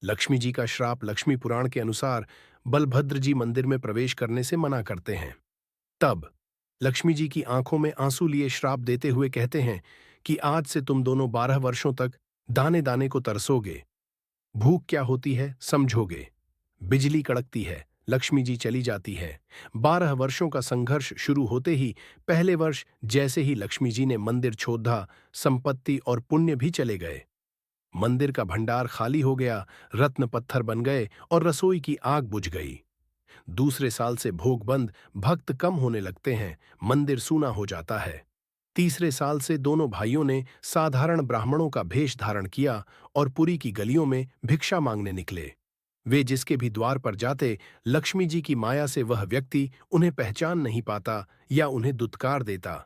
लक्ष्मी जी का श्राप लक्ष्मी पुराण के अनुसार बलभद्र जी मंदिर में प्रवेश करने से मना करते हैं। तब लक्ष्मी जी की आंखों में आंसू लिए श्राप देते हुए कहते हैं कि आज से तुम दोनों 12 वर्षों तक दाने दाने को तरसोगे, भूख क्या होती है समझोगे। बिजली कड़कती है, लक्ष्मी जी चली जाती है। 12 वर्षों का संघर्ष शुरू होते ही पहले वर्ष जैसे ही लक्ष्मी जी ने मंदिर छोड़ा, संपत्ति और पुण्य भी चले गए। मंदिर का भंडार खाली हो गया, रत्न पत्थर बन गए और रसोई की आग बुझ गई। दूसरे साल से भोग बंद, भक्त कम होने लगते हैं, मंदिर सूना हो जाता है। तीसरे साल से दोनों भाइयों ने साधारण ब्राह्मणों का भेष धारण किया और पुरी की गलियों में भिक्षा मांगने निकले। वे जिसके भी द्वार पर जाते, लक्ष्मी जी की माया से वह व्यक्ति उन्हें पहचान नहीं पाता या उन्हें दुत्कार देता।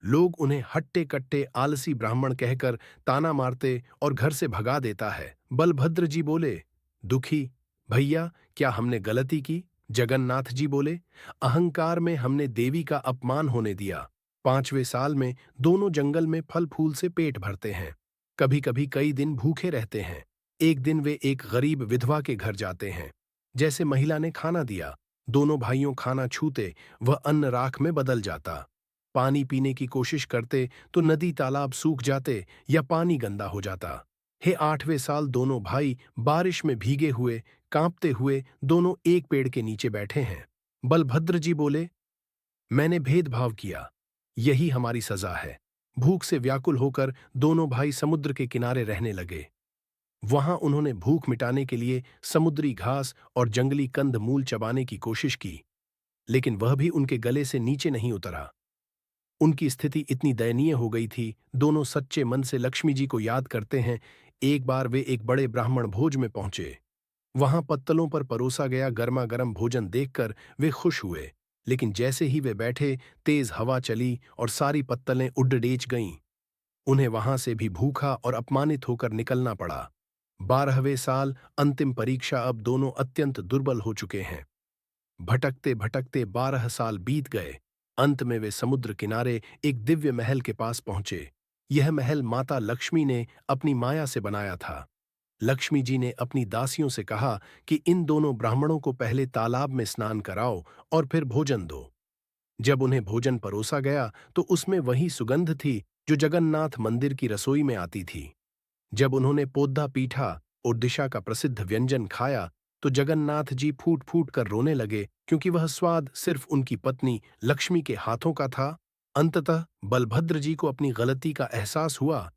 लोग उन्हें हट्टे कट्टे आलसी ब्राह्मण कहकर ताना मारते और घर से भगा देता है। बलभद्र जी बोले, दुखी भैया, क्या हमने गलती की? जगन्नाथ जी बोले, अहंकार में हमने देवी का अपमान होने दिया। 5वें साल में दोनों जंगल में फल फूल से पेट भरते हैं, कभी कभी कई दिन भूखे रहते हैं। एक दिन वे एक गरीब विधवा के घर जाते हैं। जैसे महिला ने खाना दिया, दोनों भाइयों खाना छूते, वह अन्न राख में बदल जाता। पानी पीने की कोशिश करते तो नदी तालाब सूख जाते या पानी गंदा हो जाता। हे 8वें साल दोनों भाई बारिश में भीगे हुए, कांपते हुए दोनों एक पेड़ के नीचे बैठे हैं। बलभद्र जी बोले, मैंने भेदभाव किया, यही हमारी सजा है। भूख से व्याकुल होकर दोनों भाई समुद्र के किनारे रहने लगे। वहां उन्होंने भूख मिटाने के लिए समुद्री घास और जंगली कंद मूल चबाने की कोशिश की, लेकिन वह भी उनके गले से नीचे नहीं उतरा। उनकी स्थिति इतनी दयनीय हो गई थी, दोनों सच्चे मन से लक्ष्मी जी को याद करते हैं। एक बार वे एक बड़े ब्राह्मण भोज में पहुंचे। वहां पत्तलों पर परोसा गया गर्मा गर्म भोजन देखकर वे खुश हुए, लेकिन जैसे ही वे बैठे, तेज हवा चली और सारी पत्तलें उड्डेच गईं। उन्हें वहां से भी भूखा और अपमानित होकर निकलना पड़ा। 12वें साल अंतिम परीक्षा, अब दोनों अत्यंत दुर्बल हो चुके हैं। भटकते भटकते 12 साल बीत गए। अंत में वे समुद्र किनारे एक दिव्य महल के पास पहुंचे। यह महल माता लक्ष्मी ने अपनी माया से बनाया था। लक्ष्मी जी ने अपनी दासियों से कहा कि इन दोनों ब्राह्मणों को पहले तालाब में स्नान कराओ और फिर भोजन दो। जब उन्हें भोजन परोसा गया तो उसमें वही सुगंध थी जो जगन्नाथ मंदिर की रसोई में आती थी। जब उन्होंने पोद्दा पीठा, ओडिशा का प्रसिद्ध व्यंजन खाया, तो जगन्नाथ जी फूट फूट कर रोने लगे, क्योंकि वह स्वाद सिर्फ उनकी पत्नी लक्ष्मी के हाथों का था। अंततः बलभद्र जी को अपनी गलती का एहसास हुआ